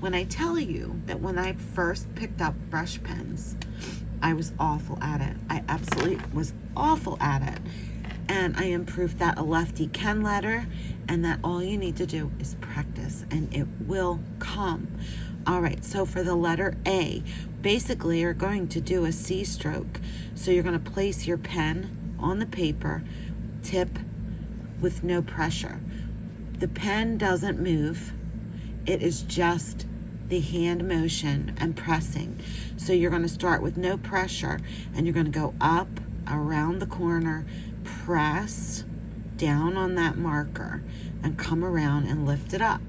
when I tell you that when I first picked up brush pens, I was awful at it. I absolutely was awful at it. And I improved that a lefty can letter, and that all you need to do is practice and it will come. All right, so for the letter A, basically you're going to do a C stroke. So you're going to place your pen on the paper, tip with no pressure. The pen doesn't move. It is just the hand motion and pressing. So you're going to start with no pressure, and you're going to go up around the corner, press down on that marker, and come around and lift it up.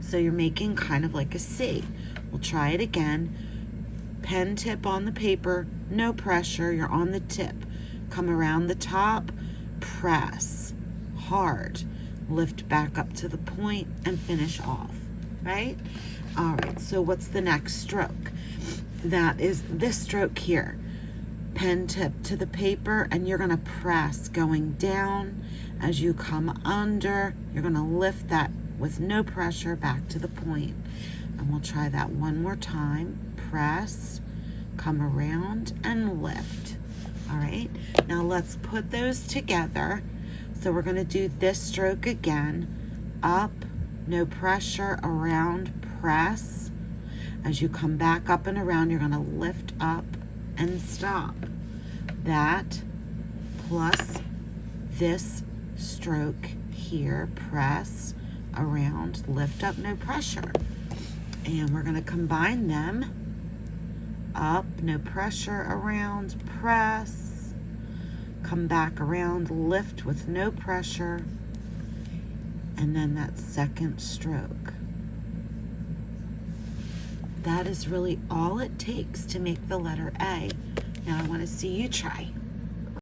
So you're making kind of like a C. We'll try it again. Pen tip on the paper, no pressure, you're on the tip. Come around the top, press hard, lift back up to the point, and finish off, right? All right, so what's the next stroke? That is this stroke here. Pen tip to the paper, and you're gonna press going down. As you come under, you're gonna lift that with no pressure back to the point. And we'll try that one more time. Press, come around, and lift. All right, now let's put those together. So we're gonna do this stroke again. Up, no pressure, around, press. As you come back up and around, you're gonna lift up and stop. That plus this stroke here, press, around, lift up, no pressure. And we're gonna combine them. Up, no pressure, around, press, come back around, lift with no pressure, and then that second stroke. That is really all it takes to make the letter A. Now I want to see you try.